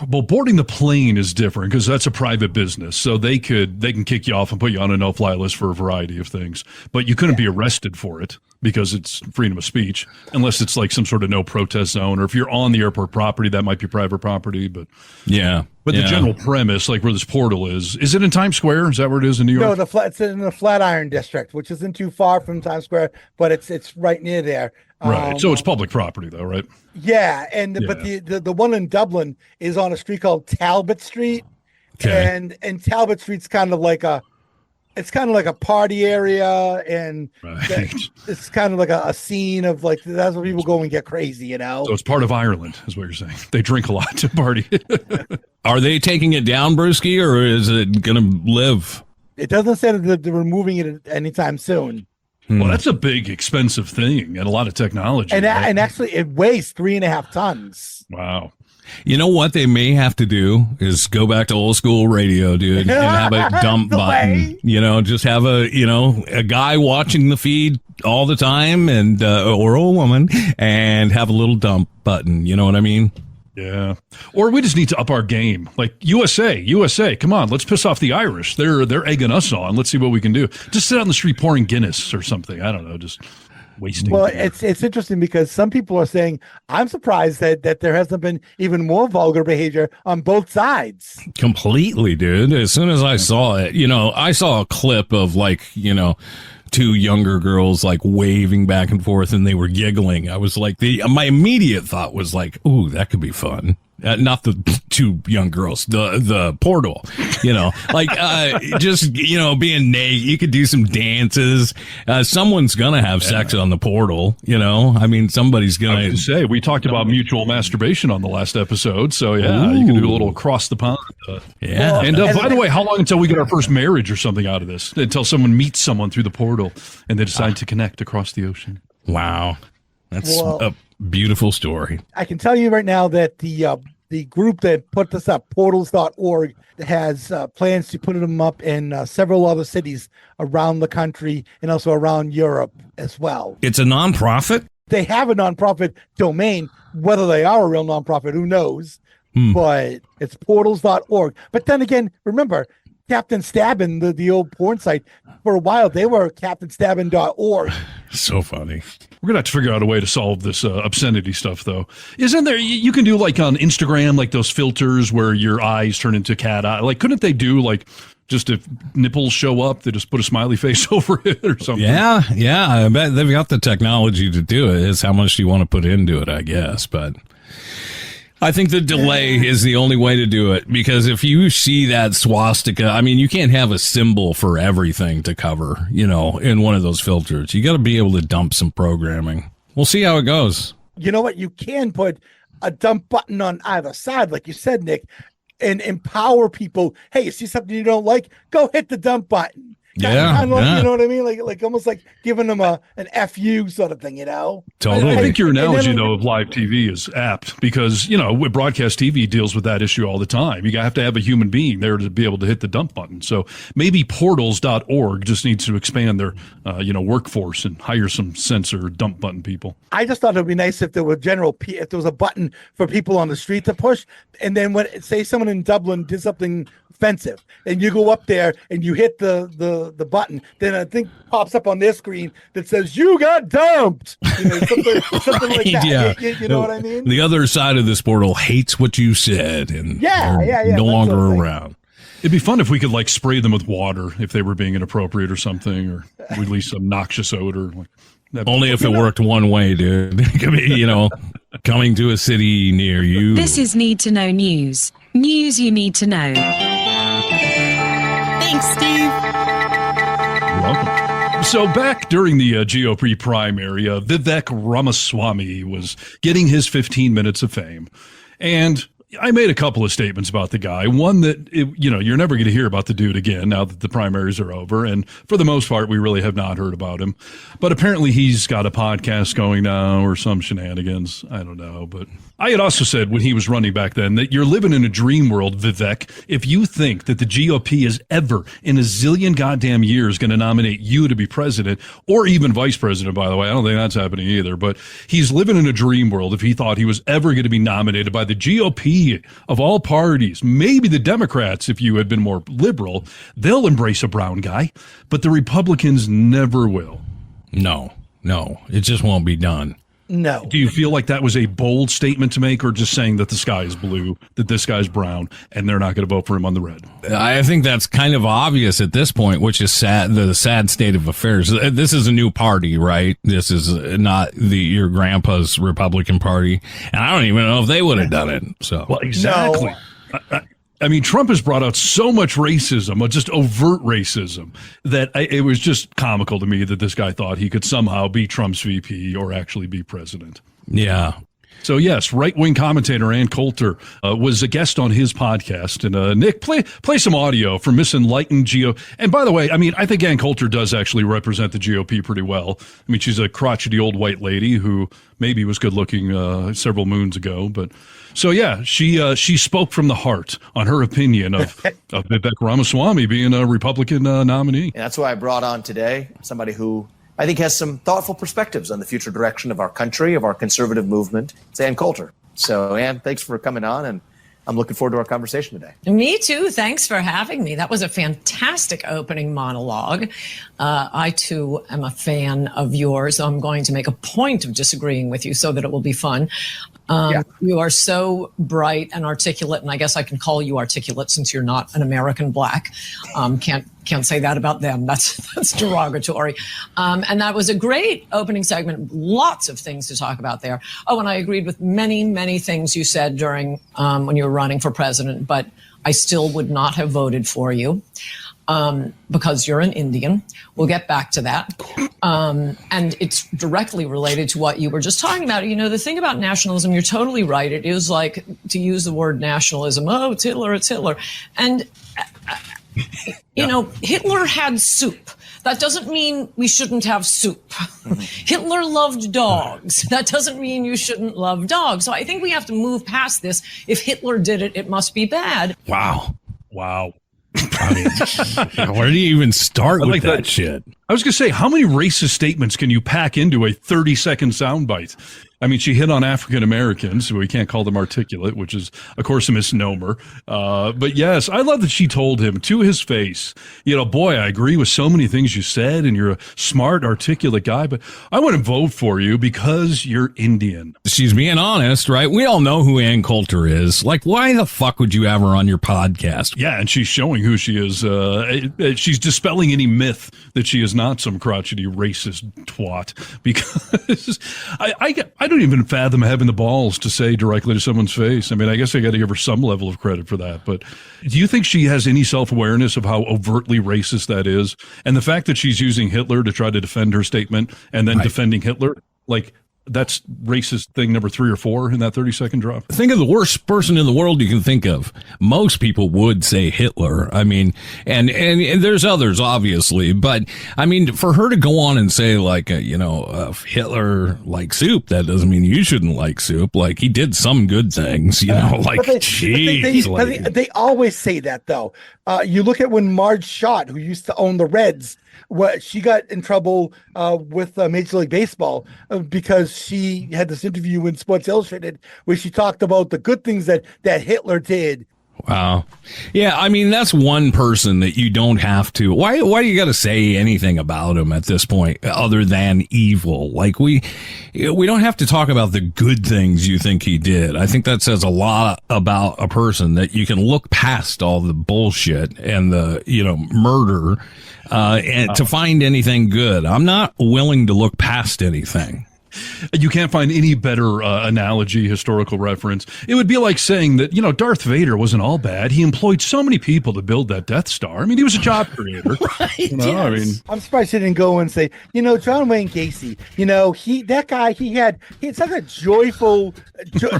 Well, boarding the plane is different because that's a private business. So they can kick you off and put you on a no-fly list for a variety of things. But you couldn't be arrested for it because it's freedom of speech, unless it's like some sort of no protest zone, or if you're on the airport property, that might be private property. But the general premise, like where this portal is it in Times Square? Is that where it is in New York? No, it's in the Flatiron District, which isn't too far from Times Square, but it's right near there. Right. So it's public property, though, right? Yeah, but the one in Dublin is on a street called Talbot Street, and Talbot Street's kind of like a party area, and it's kind of like a scene of like that's where people go and get crazy, So it's part of Ireland, is what you're saying. They drink a lot to party. Are they taking it down, Brewski, or is it going to live? It doesn't say that they're removing it anytime soon. Well, that's a big, expensive thing and a lot of technology. And actually, it weighs 3.5 tons. Wow. You know what they may have to do is go back to old school radio, dude, and have a dump button. Just have a guy watching the feed all the time, and or a woman, and have a little dump button. You know what I mean? Yeah. Or we just need to up our game. Like USA, come on, let's piss off the Irish. They're egging us on. Let's see what we can do. Just sit out on the street pouring Guinness or something. I don't know, just wasting. Well, it's interesting because some people are saying, I'm surprised that there hasn't been even more vulgar behavior on both sides. Completely, dude. As soon as I saw it, I saw a clip of two younger girls like waving back and forth and they were giggling. I was like, my immediate thought was like, ooh, that could be fun. Not the two young girls, the portal, just, being naked. You could do some dances. Someone's going to have sex on the portal, I mean, somebody's going to say, we talked about mutual masturbation on the last episode. So yeah, you can do a little across the pond. Yeah. And by the way, how long until we get our first marriage or something out of this? Until someone meets someone through the portal and they decide to connect across the ocean. Wow. That's a beautiful story. I can tell you right now that the group that put this up, portals.org, has plans to put them up in several other cities around the country and also around Europe as well. It's a nonprofit? They have a nonprofit domain. Whether they are a real nonprofit, who knows? But it's portals.org. But then again, remember, Captain Stabbin, the old porn site, for a while, they were captainstabbin.org. So funny. We're gonna have to figure out a way to solve this obscenity stuff, though. Isn't there? You can do like on Instagram, like those filters where your eyes turn into cat eye. Like, couldn't they do like just if nipples show up, they just put a smiley face over it or something? Yeah. I bet they've got the technology to do it. It's how much do you want to put into it, I guess. But I think the delay is the only way to do it, because if you see that swastika, I mean, you can't have a symbol for everything to cover, in one of those filters. You got to be able to dump some programming. We'll see how it goes. You know what? You can put a dump button on either side, like you said, Nick, and empower people. Hey, you see something you don't like? Go hit the dump button. Yeah. You know what I mean? Like almost like giving them an FU sort of thing, Totally. I think your analogy, though, of live TV is apt because, broadcast TV deals with that issue all the time. You have to have a human being there to be able to hit the dump button. So maybe portals.org just needs to expand their, workforce and hire some censor dump button people. I just thought it would be nice if there were if there was a button for people on the street to push. And then when, say someone in Dublin did something offensive and you go up there and you hit the button, then a thing pops up on their screen that says you got dumped, something like that. Yeah. You know what I mean? The other side of this portal hates what you said and they're no longer around. It'd be fun if we could spray them with water if they were being inappropriate or something, or release some noxious odor. Only if it worked one way, dude. It could be, coming to a city near you. This is Need to Know News. News you need to know. Thanks, Steve. Welcome. So back during the GOP primary, Vivek Ramaswamy was getting his 15 minutes of fame. And I made a couple of statements about the guy. One that, you're never going to hear about the dude again now that the primaries are over. And for the most part, we really have not heard about him. But apparently he's got a podcast going now or some shenanigans. I don't know. But I had also said when he was running back then that you're living in a dream world, Vivek, if you think that the GOP is ever in a zillion goddamn years going to nominate you to be president or even vice president, by the way. I don't think that's happening either. But he's living in a dream world if he thought he was ever going to be nominated by the GOP of all parties. Maybe the Democrats, if you had been more liberal, they'll embrace a brown guy, but the Republicans never will. No, it just won't be done. No. Do you feel like that was a bold statement to make, or just saying that the sky is blue, that this guy's brown, and they're not going to vote for him on the red? I think that's kind of obvious at this point, which is sad. The sad state of affairs. This is a new party, right? This is not your grandpa's Republican Party, and I don't even know if they would have done it. So, well, exactly. No. I mean, Trump has brought out so much racism, just overt racism, that it was just comical to me that this guy thought he could somehow be Trump's VP or actually be president. Yeah. So, yes, right-wing commentator Ann Coulter was a guest on his podcast. And Nick, play some audio from Miss Enlightened GOP. And by the way, I mean, I think Ann Coulter does actually represent the GOP pretty well. I mean, she's a crotchety old white lady who maybe was good-looking several moons ago. But so, yeah, she spoke from the heart on her opinion of Vivek Ramaswamy being a Republican nominee. And that's who I brought on today, somebody who I think has some thoughtful perspectives on the future direction of our country, of our conservative movement. It's Ann Coulter. So, Ann, thanks for coming on, and I'm looking forward to our conversation today. Me too. Thanks for having me. That was a fantastic opening monologue. I, too, am a fan of yours. I'm going to make a point of disagreeing with you so that it will be fun. You are so bright and articulate, and I guess I can call you articulate since you're not an American black. Can't say that about them. That's derogatory. And that was a great opening segment. Lots of things to talk about there. Oh, and I agreed with many, many things you said during when you were running for president, but I still would not have voted for you. Because you're an Indian. We'll get back to that. And it's directly related to what you were just talking about. The thing about nationalism, you're totally right. It is like to use the word nationalism. Oh, it's Hitler. And, Hitler had soup. That doesn't mean we shouldn't have soup. Hitler loved dogs. That doesn't mean you shouldn't love dogs. So I think we have to move past this. If Hitler did it, it must be bad. Wow. I mean, where do you even start with that shit? I was going to say, how many racist statements can you pack into a 30-second soundbite? I mean, she hit on African Americans, so we can't call them articulate, which is, of course, a misnomer. But yes, I love that she told him to his face, boy, I agree with so many things you said, and you're a smart, articulate guy, but I wouldn't vote for you because you're Indian. She's being honest, right? We all know who Ann Coulter is. Like, why the fuck would you have her on your podcast? Yeah, and she's showing who she is. She's dispelling any myth that she is not some crotchety racist twat, because I don't even fathom having the balls to say directly to someone's face. I mean, I guess I got to give her some level of credit for that. But do you think she has any self-awareness of how overtly racist that is? And the fact that she's using Hitler to try to defend her statement and then defending Hitler, like, that's racist thing number 3 or 4 in that 30-second drop. Think of the worst person in the world you can think of. Most people would say Hitler. I mean, and there's others, obviously. But, I mean, for her to go on and say, like, Hitler likes soup, that doesn't mean you shouldn't like soup. Like, he did some good things, like, jeez. They always say that, though. You look at when Marge Schott, who used to own the Reds, she got in trouble with Major League Baseball because she had this interview in Sports Illustrated where she talked about the good things that Hitler did. Wow. Yeah, I mean, that's one person that you don't have to. Why do you got to say anything about him at this point other than evil? Like, we don't have to talk about the good things you think he did. I think that says a lot about a person, that you can look past all the bullshit and the, murder and to find anything good. I'm not willing to look past anything. You can't find any better analogy, historical reference. It would be like saying that, Darth Vader wasn't all bad. He employed so many people to build that Death Star. I mean, he was a job creator. Right. Yes. I'm surprised he didn't go and say, John Wayne Gacy, he had such a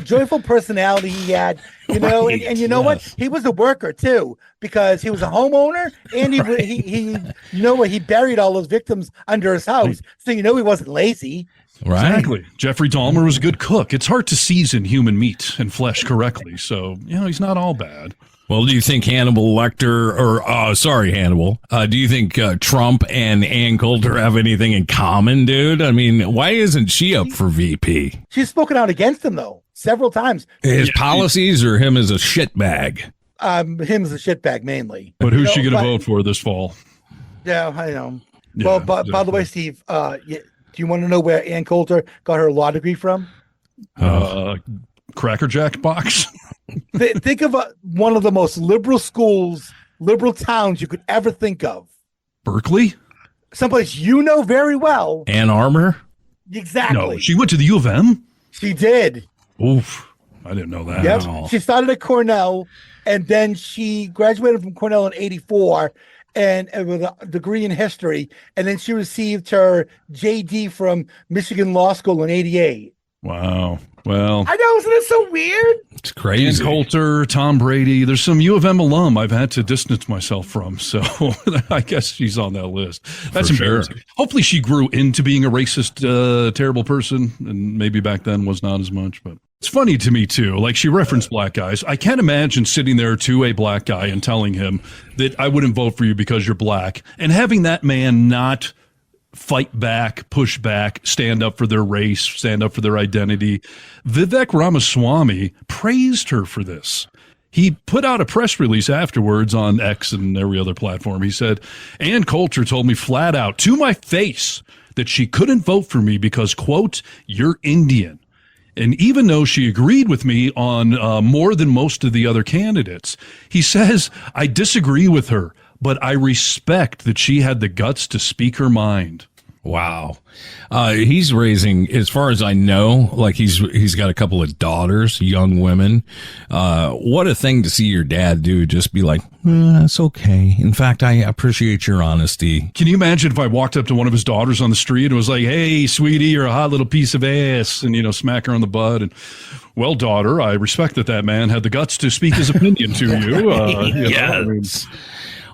joyful personality he had, and you know what? He was a worker too, because he was a homeowner, and he buried all those victims under his house. So he wasn't lazy. Right. Exactly. Jeffrey Dahmer was a good cook. It's hard to season human meat and flesh correctly, so he's not all bad. Well, do you think Hannibal Lecter, Hannibal, do you think Trump and Ann Coulter have anything in common, dude? I mean, why isn't she up for VP? She's spoken out against him, though, several times. His policies or him as a shitbag? Him as a shitbag, mainly. But who's she going to vote for this fall? Yeah, I know. Yeah, well, by the way, Steve, do you want to know where Ann Coulter got her law degree from? Cracker Jack box. Think of one of the most liberal towns you could ever think of. Berkeley? Someplace very well. Ann Arbor? Exactly. No, she went to the U of M? She did. Oof. I didn't know that. Yep. No. She started at Cornell, and then she graduated from Cornell in 1984. And with a degree in history, and then she received her JD from Michigan Law School in 1988. Wow. Well, I know, isn't it so weird? It's crazy. Ann Coulter, Tom Brady. There's some U of M alum I've had to distance myself from, so I guess she's on that list. That's embarrassing. Sure. Hopefully she grew into being a racist, terrible person, and maybe back then was not as much, but it's funny to me, too. Like, she referenced black guys. I can't imagine sitting there to a black guy and telling him that I wouldn't vote for you because you're black, and having that man not fight back, push back, stand up for their race, stand up for their identity. Vivek Ramaswamy praised her for this. He put out a press release afterwards on X and every other platform. He said, Ann Coulter told me flat out to my face that she couldn't vote for me because, quote, you're Indian. And even though she agreed with me on more than most of the other candidates, he says, I disagree with her, but I respect that she had the guts to speak her mind. Wow. He's raising, as far as I know, like he's got a couple of daughters, young women. What a thing to see your dad do. Just be like, that's okay. In fact, I appreciate your honesty. Can you imagine if I walked up to one of his daughters on the street and was like, hey, sweetie, you're a hot little piece of ass, and, smack her on the butt. And, well, daughter, I respect that man had the guts to speak his opinion to you. Yes.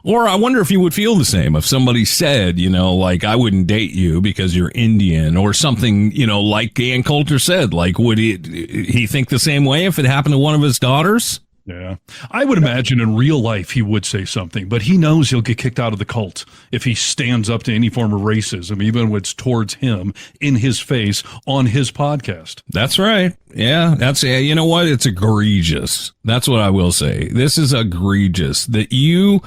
Or I wonder if you would feel the same if somebody said, like, I wouldn't date you because you're Indian, or something, like Ann Coulter said. Like, would he think the same way if it happened to one of his daughters? Yeah. I would imagine in real life he would say something, but he knows he'll get kicked out of the cult if he stands up to any form of racism, even when it's towards him, in his face, on his podcast. That's right. Yeah, you know what? It's egregious. That's what I will say. This is egregious that you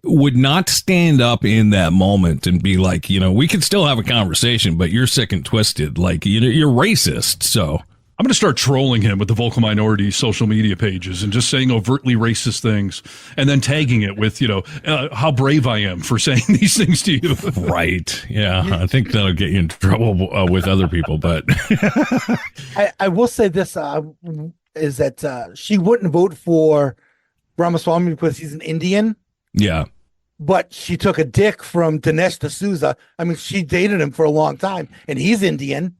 would not stand up in that moment and be like, we could still have a conversation, but you're sick and twisted. Like, you're racist. So I'm going to start trolling him with the vocal minority social media pages and just saying overtly racist things and then tagging it with, how brave I am for saying these things to you. Right. Yeah. I think that'll get you in trouble with other people. But I will say this is that she wouldn't vote for Ramaswamy because he's an Indian. Yeah. But she took a dick from Dinesh D'Souza. I mean, she dated him for a long time, and he's Indian.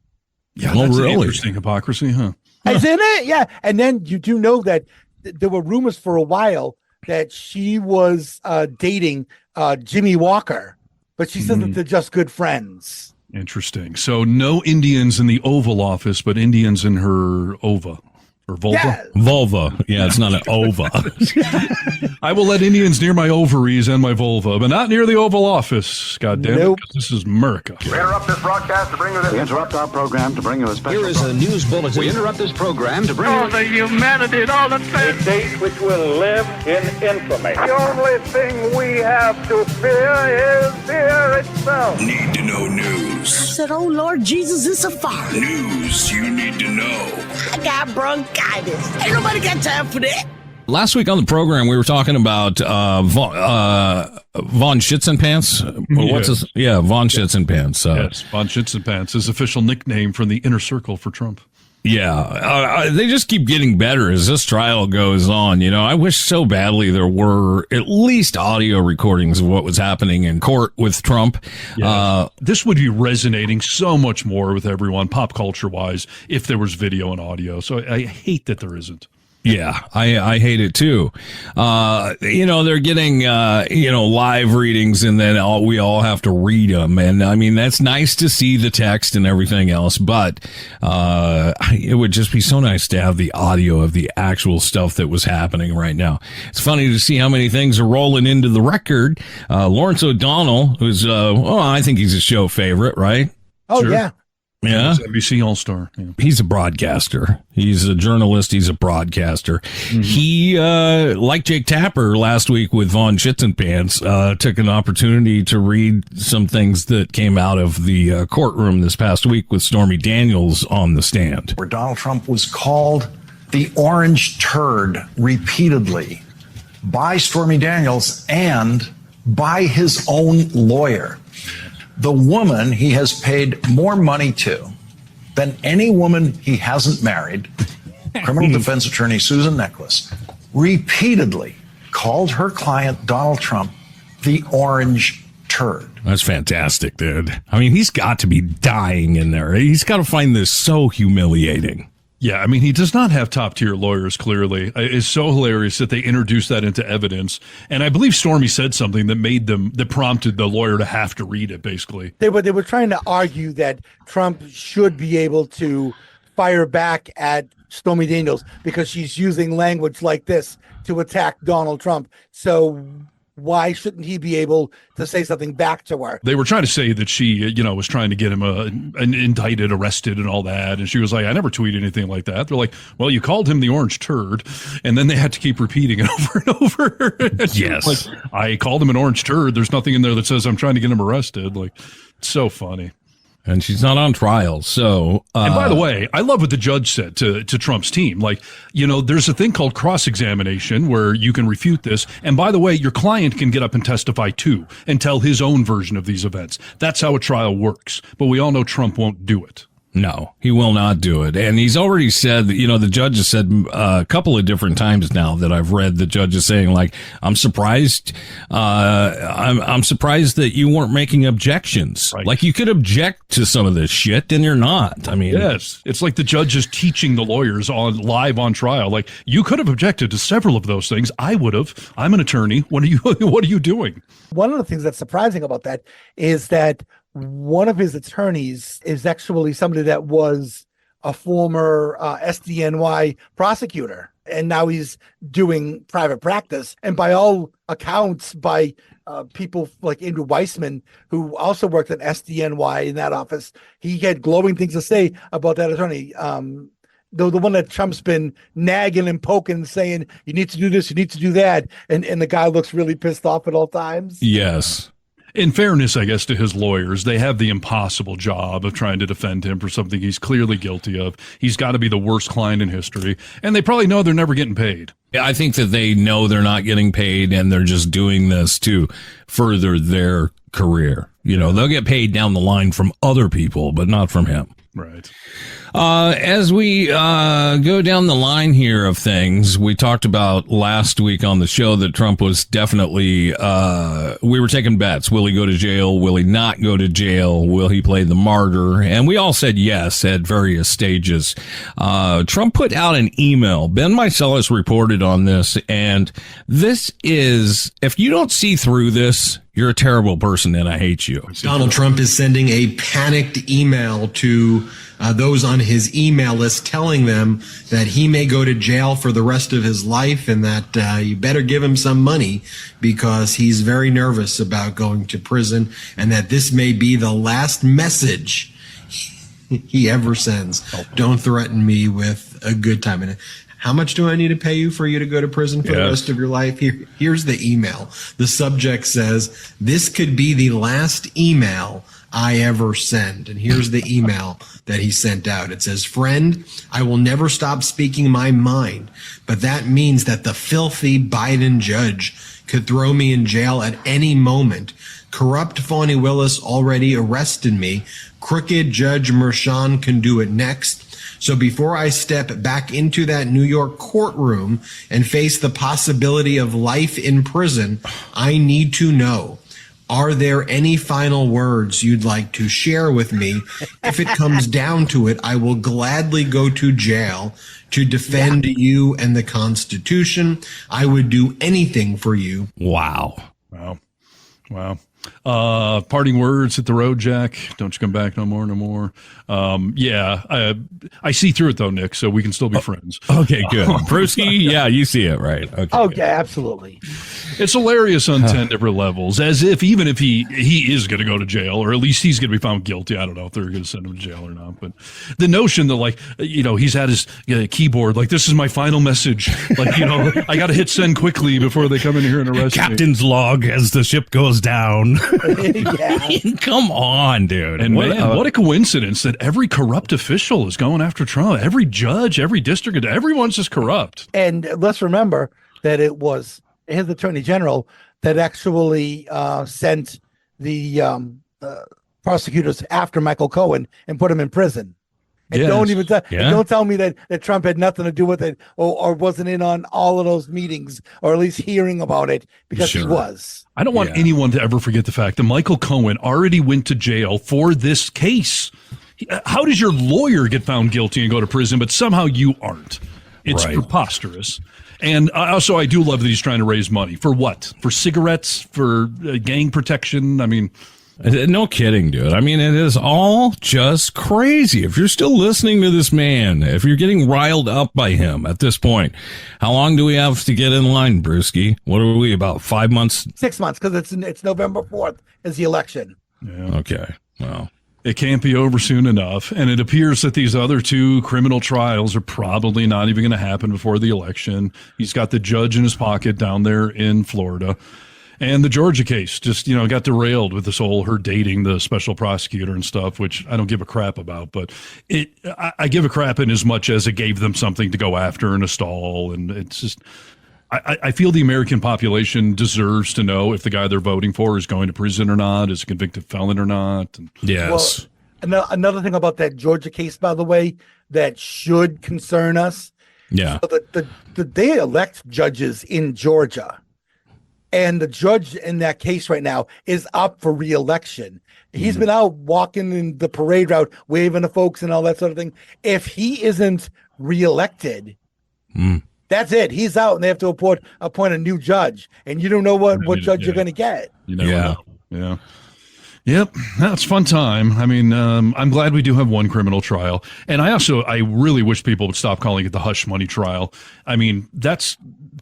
Yeah, that's an interesting hypocrisy, huh? Isn't it? Yeah. And then you do know that there were rumors for a while that she was dating Jimmy Walker, but she said that they're just good friends. Interesting. So no Indians in the Oval Office, but Indians in her ova. Or vulva? Yeah. Vulva. Yeah, it's not an ova. I will let Indians near my ovaries and my vulva, but not near the Oval Office. God damn it, 'cause this is America. We interrupt this broadcast to bring you this. We interrupt our program to bring you a special. Here is a news bulletin. We interrupt this program to bring All you the humanity, all the things. A date which will live in infamy. The only thing we have to fear is fear itself. Need to know news. I said, oh, Lord Jesus, it's a fire. News you need to know. I got bronchitis. Ain't nobody got time for that. Last week on the program, we were talking about Von Schützenpants. What's his? Yeah, Von Schützenpants. Yes, Von Schützenpants, his official nickname from the inner circle for Trump. Yeah, they just keep getting better as this trial goes on. I wish so badly there were at least audio recordings of what was happening in court with Trump. Yeah. This would be resonating so much more with everyone, pop culture wise, if there was video and audio. So I hate that there isn't. Yeah, I hate it too. They're getting, live readings and then we all have to read them. And I mean, that's nice to see the text and everything else, but, it would just be so nice to have the audio of the actual stuff that was happening right now. It's funny to see how many things are rolling into the record. Lawrence O'Donnell, who's, I think he's a show favorite, right? Oh, Sure. yeah. Yeah. NBC All-Star. Yeah. He's a broadcaster. He's a journalist. He's a broadcaster. Mm-hmm. He, like Jake Tapper last week with Von Schützenpants, took an opportunity to read some things that came out of the courtroom this past week with Stormy Daniels on the stand. Where Donald Trump was called the Orange Terd repeatedly by Stormy Daniels and by his own lawyer. The woman he has paid more money to than any woman he hasn't married, criminal defense attorney Susan Nicholas, repeatedly called her client Donald Trump the Orange Terd. That's fantastic, dude. I mean, he's got to be dying in there. He's got to find this so humiliating. Yeah, I mean, he does not have top-tier lawyers, clearly. It's so hilarious that they introduced that into evidence. And I believe Stormy said something that prompted the lawyer to have to read it, basically. They were trying to argue that Trump should be able to fire back at Stormy Daniels because she's using language like this to attack Donald Trump. So why shouldn't he be able to say something back to her? They were trying to say that she, was trying to get him indicted, arrested, and all that. And she was like, I never tweeted anything like that. They're like, well, you called him the Orange Terd. And then they had to keep repeating it over and over. And yes. Like, I called him an Orange Terd. There's nothing in there that says I'm trying to get him arrested. Like, it's so funny. And she's not on trial, so... and by the way, I love what the judge said to Trump's team. Like, there's a thing called cross-examination where you can refute this. And by the way, your client can get up and testify too and tell his own version of these events. That's how a trial works. But we all know Trump won't do it. No, he will not do it. And he's already said, the judge has said a couple of different times now that I've read the judge is saying, like, I'm surprised. I'm surprised that you weren't making objections. Right. Like, you could object to some of this shit and you're not. I mean, yes, it's like the judge is teaching the lawyers live on trial. Like, you could have objected to several of those things. I would have. I'm an attorney. What are you doing? One of the things that's surprising about that is that one of his attorneys is actually somebody that was a former SDNY prosecutor. and now he's doing private practice. And by all accounts, by people like Andrew Weissman, who also worked at SDNY in that office, he had glowing things to say about that attorney. The one that Trump's been nagging and poking and saying, you need to do this, you need to do that. And the guy looks really pissed off at all times. Yes. In fairness, I guess, to his lawyers, they have the impossible job of trying to defend him for something he's clearly guilty of. He's got to be the worst client in history, and they probably know they're never getting paid. I think that they know they're not getting paid, and they're just doing this to further their career. You know, they'll get paid down the line from other people, but not from him. Right. As we go down the line here of things, we talked about last week on the show that Trump was definitely, we were taking bets. Will he go to jail? Will he not go to jail? Will he play the martyr? And we all said yes at various stages. Trump put out an email. Ben Meiselas reported on this, and this is, if you don't see through this, you're a terrible person and I hate you. Donald Trump is sending a panicked email to those on his email list telling them that he may go to jail for the rest of his life and that you better give him some money because he's very nervous about going to prison and that this may be the last message he ever sends. Don't threaten me with a good time. And how much do I need to pay you for you to go to prison for the rest of your life? Here's the email. The subject says, this could be the last email I ever send. And here's the email that he sent out. It says, friend, I will never stop speaking my mind, but that means that the filthy Biden judge could throw me in jail at any moment. Corrupt Fani Willis already arrested me. Crooked Judge Merchan can do it next. So before I step back into that New York courtroom and face the possibility of life in prison, I need to know, are there any final words you'd like to share with me? If it comes down to it, I will gladly go to jail to defend you and the Constitution. I would do anything for you. Wow. Parting words, hit the road, Jack. Don't you come back no more. I see through it though, Nick, so we can still be friends. Okay, good. Brewski, yeah, you see it, right? Okay, absolutely. It's hilarious on 10 different levels, as if even if he is going to go to jail, or at least he's going to be found guilty. I don't know if they're going to send him to jail or not, but the notion that, like, he's had his keyboard, like, this is my final message. Like, I got to hit send quickly before they come in here and arrest me. Captain's log as the ship goes down. Come on, dude. And what a coincidence that every corrupt official is going after Trump. Every judge, every district, everyone's just corrupt. And let's remember that it was his attorney general that actually sent the prosecutors after Michael Cohen and put him in prison. And don't tell me that Trump had nothing to do with it or wasn't in on all of those meetings or at least hearing about it, because he was. I don't want anyone to ever forget the fact that Michael Cohen already went to jail for this case. How does your lawyer get found guilty and go to prison, but somehow you aren't? It's preposterous. And also, I do love that he's trying to raise money. For what? For cigarettes? For gang protection? I mean, no kidding, dude. I mean, it is all just crazy. If you're still listening to this man, if you're getting riled up by him at this point, how long do we have to get in line, Brewski? What are we, about 5 months? 6 months, because it's November 4th is the election. Yeah. Okay. Well, it can't be over soon enough. And it appears that these other two criminal trials are probably not even going to happen before the election. He's got the judge in his pocket down there in Florida. And the Georgia case just, got derailed with this whole her dating the special prosecutor and stuff, which I don't give a crap about. But I give a crap in as much as it gave them something to go after in a stall. And it's just, I feel the American population deserves to know if the guy they're voting for is going to prison or not, is a convicted felon or not. And yes. Well, another thing about that Georgia case, by the way, that should concern us. Yeah. So they elect judges in Georgia. And the judge in that case right now is up for re-election. He's been out walking in the parade route, waving to folks and all that sort of thing. If he isn't re-elected, that's it. He's out, and they have to appoint a new judge. And you don't know what judge you're going to get. Yeah. Yep, that's a fun time. I mean, I'm glad we do have one criminal trial. And I really wish people would stop calling it the hush money trial. I mean, that's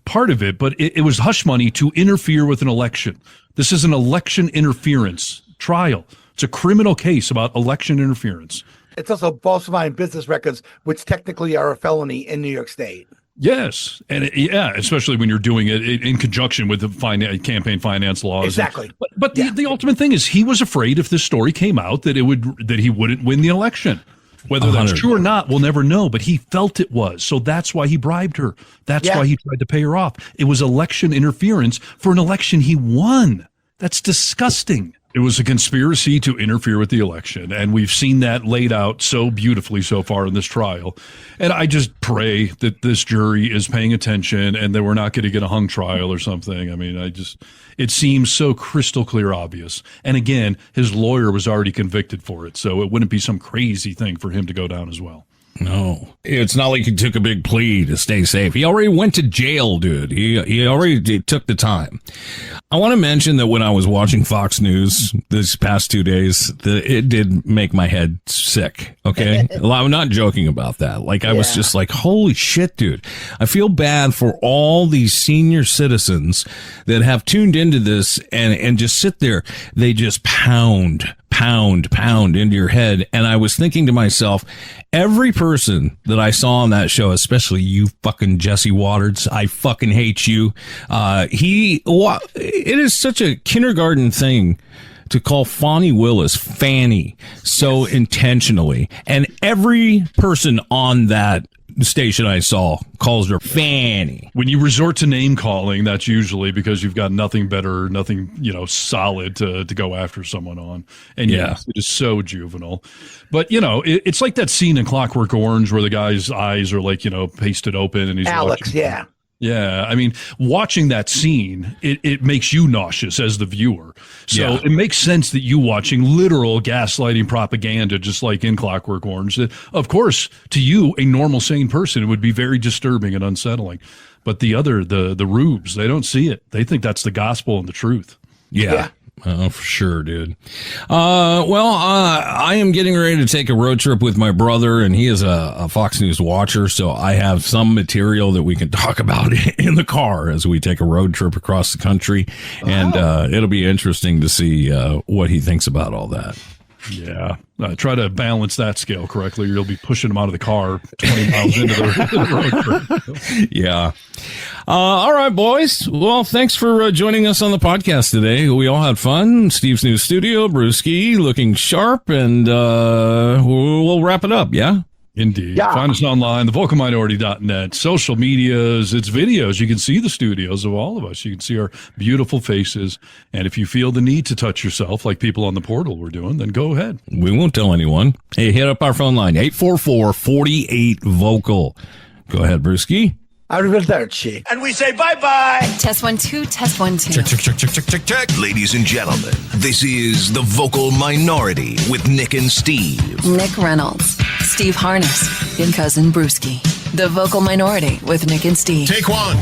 part of it, but it was hush money to interfere with an election. This is an election interference trial. It's a criminal case about election interference. It's also falsifying business records, which technically are a felony in New York State. Yes, and especially when you're doing it in conjunction with the campaign finance laws. Exactly. But the ultimate thing is he was afraid if this story came out that he wouldn't win the election. Whether that's true or not, we'll never know. But he felt it was, so that's why he bribed her. That's why he tried to pay her off. It was election interference for an election he won. That's disgusting. It was a conspiracy to interfere with the election, and we've seen that laid out so beautifully so far in this trial. And I just pray that this jury is paying attention and that we're not going to get a hung trial or something. I mean, it seems so crystal clear obvious. And again, his lawyer was already convicted for it, so it wouldn't be some crazy thing for him to go down as well. No, it's not like he took a big plea to stay safe. He already went to jail, dude. He already took the time. I want to mention that when I was watching Fox News this past 2 days, it did make my head sick. Okay. I'm not joking about that. Like, I was just like, holy shit, dude. I feel bad for all these senior citizens that have tuned into this and just sit there. They just pound into your head. And I was thinking to myself, every person that I saw on that show, especially you fucking Jesse Waters, I fucking hate you. It is such a kindergarten thing to call Fani Willis Fanny so intentionally. And every person on that station I saw calls her Fanny. When you resort to name calling, that's usually because you've got nothing better, nothing, solid to go after someone on. And yes, it is so juvenile. But, it's like that scene in Clockwork Orange where the guy's eyes are like, pasted open and he's Alex, watching. yeah. Yeah, I mean, watching that scene, it makes you nauseous as the viewer. So it makes sense that you watching literal gaslighting propaganda, just like in Clockwork Orange, that, of course, to you, a normal, sane person, it would be very disturbing and unsettling. But the rubes, they don't see it. They think that's the gospel and the truth. Yeah. Oh, for sure, dude. I am getting ready to take a road trip with my brother, and he is a Fox News watcher, so I have some material that we can talk about in the car as we take a road trip across the country, and it'll be interesting to see what he thinks about all that. Yeah. Try to balance that scale correctly, or you'll be pushing him out of the car 20 miles into the road trip. Yeah. All right, boys. Well, thanks for joining us on the podcast today. We all had fun. Steve's new studio, Brewski, looking sharp, and we'll wrap it up, yeah? Indeed. Yeah. Find us online, thevocalminority.net, social medias, it's videos. You can see the studios of all of us. You can see our beautiful faces. And if you feel the need to touch yourself like people on the portal were doing, then go ahead. We won't tell anyone. Hey, hit up our phone line, 844-48-VOCAL. Go ahead, Brewski. Arrivederci. And we say bye-bye. Test 1 2, test 1 2. Check. Ladies and gentlemen, this is The Vocal Minority with Nick and Steve. Nick Reynolds, Steve Harness, and Cousin Brewski. The Vocal Minority with Nick and Steve. Take one.